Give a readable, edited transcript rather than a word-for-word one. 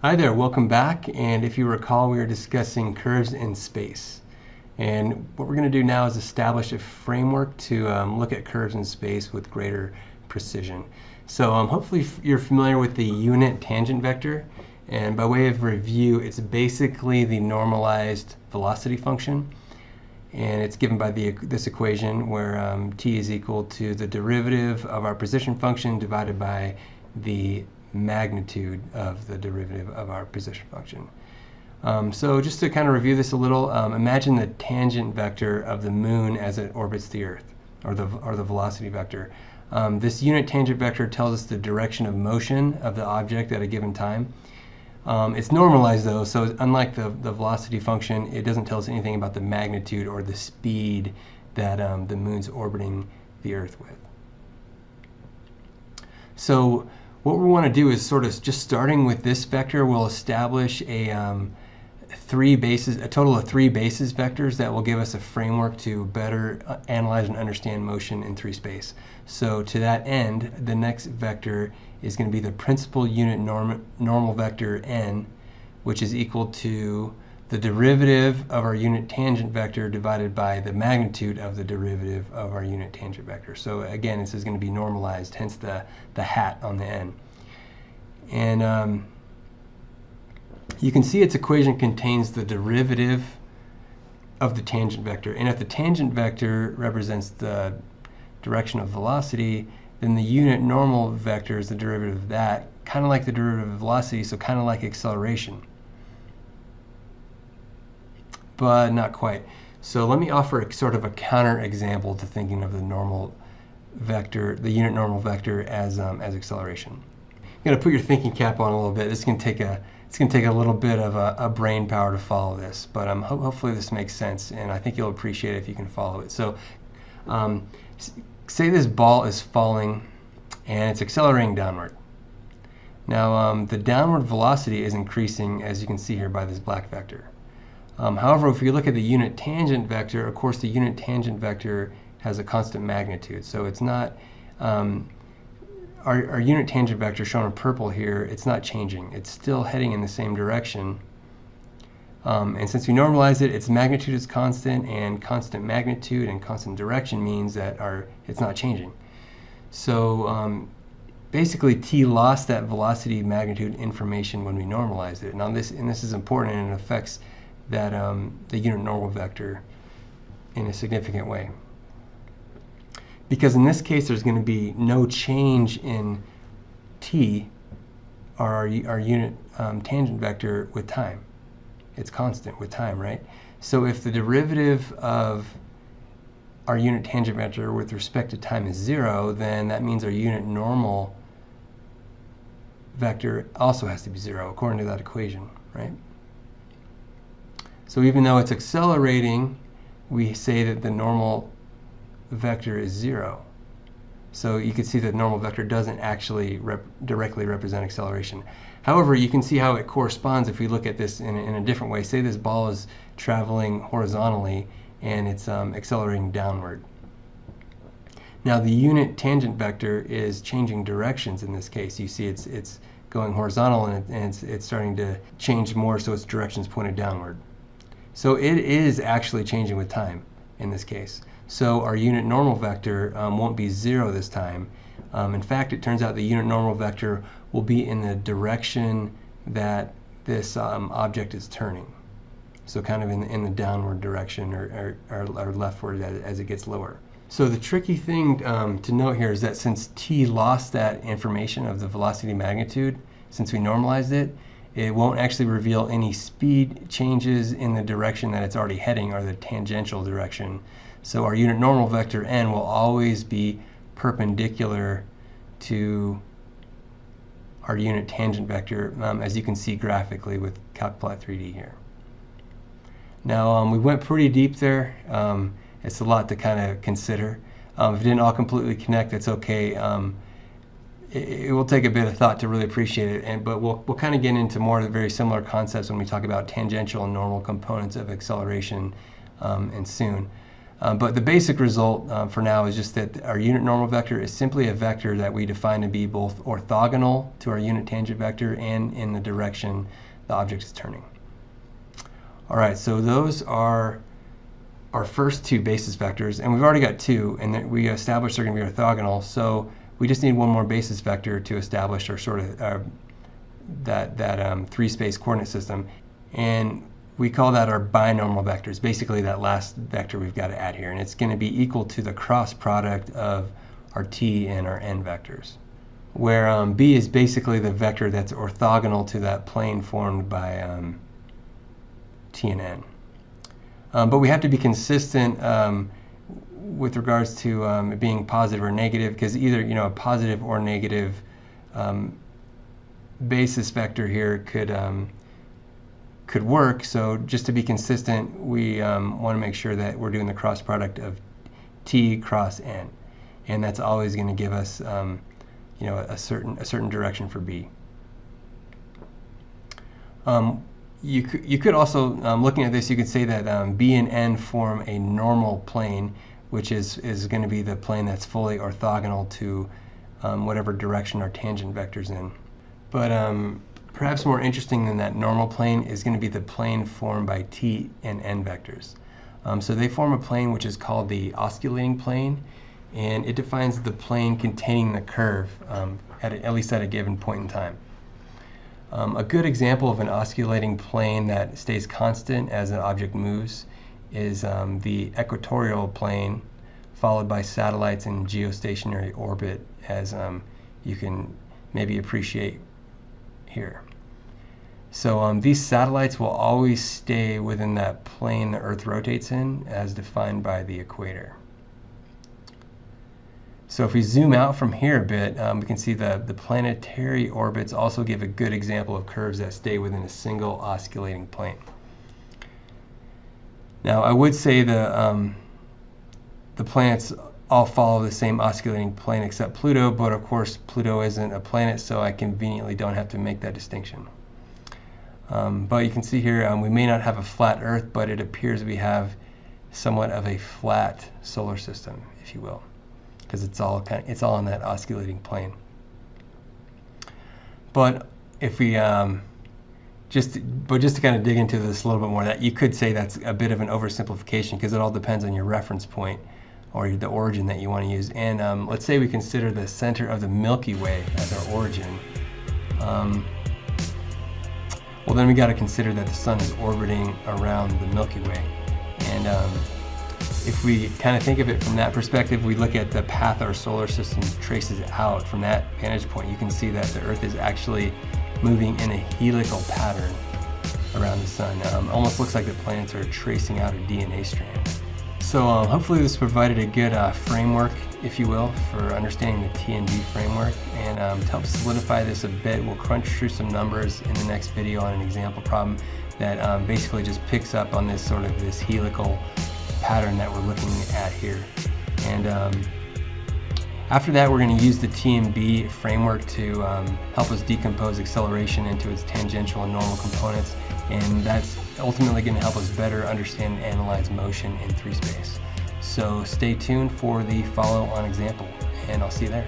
Hi there, welcome back. And if you recall, we were discussing curves in space. And what we're going to do now is establish a framework to look at curves in space with greater precision. So hopefully you're familiar with the unit tangent vector. And by way of review, it's basically the normalized velocity function. And it's given by this equation where t is equal to the derivative of our position function divided by the magnitude of the derivative of our position function. So just to kind of review this a little, imagine the tangent vector of the moon as it orbits the Earth, or the velocity vector. This unit tangent vector tells us the direction of motion of the object at a given time. It's normalized though, so unlike the velocity function, it doesn't tell us anything about the magnitude or the speed that the moon's orbiting the Earth with. So what we want to do is sort of just starting with this vector, we'll establish a total of three basis vectors that will give us a framework to better analyze and understand motion in 3 space. So to that end, the next vector is going to be the principal unit normal vector n, which is equal to the derivative of our unit tangent vector divided by the magnitude of the derivative of our unit tangent vector. So again, this is going to be normalized, hence the hat on the n. And you can see its equation contains the derivative of the tangent vector. And if the tangent vector represents the direction of velocity, then the unit normal vector is the derivative of that, kind of like the derivative of velocity, so kind of like acceleration. But not quite. So let me offer a sort of a counter example to thinking of the normal vector, the unit normal vector as acceleration. You got to put your thinking cap on a little bit. It's going to take a little bit of a brain power to follow this, but hopefully this makes sense, and I think you'll appreciate it if you can follow it. So say this ball is falling and it's accelerating downward. Now the downward velocity is increasing, as you can see here by this black vector. However, if you look at the unit tangent vector, of course the unit tangent vector has a constant magnitude, so it's not our unit tangent vector shown in purple here, it's not changing. It's still heading in the same direction. And since we normalize it, its magnitude is constant, and constant magnitude and constant direction means that it's not changing. So basically t lost that velocity magnitude information when we normalized it. Now this is important, and it affects that the unit normal vector in a significant way. Because in this case, there's going to be no change in t, or our unit tangent vector, with time. It's constant with time, right? So if the derivative of our unit tangent vector with respect to time is 0, then that means our unit normal vector also has to be 0, according to that equation, right? So even though it's accelerating, we say that the normal vector is 0. So you can see that the normal vector doesn't actually directly represent acceleration. However, you can see how it corresponds if we look at this in a different way. Say this ball is traveling horizontally and it's accelerating downward. Now the unit tangent vector is changing directions in this case. You see it's going horizontal, and it's starting to change more, so its direction is pointed downward. So it is actually changing with time in this case. So our unit normal vector won't be 0 this time. In fact, it turns out the unit normal vector will be in the direction that this object is turning. So kind of in the downward direction, or leftward as it gets lower. So the tricky thing to note here is that since t lost that information of the velocity magnitude, since we normalized it, it won't actually reveal any speed changes in the direction that it's already heading, or the tangential direction. So our unit normal vector n will always be perpendicular to our unit tangent vector, as you can see graphically with Calcplot 3D here. Now we went pretty deep there. It's a lot to kind of consider. If it didn't all completely connect, that's okay. It will take a bit of thought to really appreciate it, but we'll kind of get into more of the very similar concepts when we talk about tangential and normal components of acceleration and soon. But the basic result for now is just that our unit normal vector is simply a vector that we define to be both orthogonal to our unit tangent vector and in the direction the object is turning. All right, so those are our first two basis vectors, and we've already got two, and we established they're going to be orthogonal, so we just need one more basis vector to establish our sort of that three-space coordinate system, and we call that our binormal vectors, basically that last vector we've got to add here, and it's going to be equal to the cross product of our t and our n vectors, where b is basically the vector that's orthogonal to that plane formed by t and n. But we have to be consistent with regards to it being positive or negative, because either a positive or negative basis vector here could work. So just to be consistent, we want to make sure that we're doing the cross product of t cross n, and that's always going to give us a certain direction for b. You could also, looking at this, you could say that b and n form a normal plane, which is going to be the plane that's fully orthogonal to whatever direction our tangent vector's in. But perhaps more interesting than that normal plane is going to be the plane formed by t and n vectors. So they form a plane which is called the oscillating plane, and it defines the plane containing the curve, at least at a given point in time. A good example of an oscillating plane that stays constant as an object moves is the equatorial plane, followed by satellites in geostationary orbit, as you can maybe appreciate here. So these satellites will always stay within that plane the Earth rotates in, as defined by the equator. So if we zoom out from here a bit, we can see the planetary orbits also give a good example of curves that stay within a single oscillating plane. Now, I would say the planets all follow the same oscillating plane except Pluto, but of course Pluto isn't a planet, so I conveniently don't have to make that distinction. But you can see here we may not have a flat Earth, but it appears we have somewhat of a flat solar system, if you will, because it's all in that oscillating plane. But if we just to kind of dig into this a little bit more, that you could say that's a bit of an oversimplification, because it all depends on your reference point or the origin that you want to use. And let's say we consider the center of the Milky Way as our origin. Well, then we got to consider that the sun is orbiting around the Milky Way, and if we kind of think of it from that perspective, we look at the path our solar system traces out from that vantage point, you can see that the Earth is actually moving in a helical pattern around the sun. Almost looks like the planets are tracing out a DNA strand. So hopefully this provided a good framework, if you will, for understanding the TNB framework. And to help solidify this a bit, we'll crunch through some numbers in the next video on an example problem that basically just picks up on this helical pattern that we're looking at here. And after that, we're going to use the TNB framework to help us decompose acceleration into its tangential and normal components, and that's ultimately going to help us better understand and analyze motion in 3 space. So stay tuned for the follow-on example, and I'll see you there.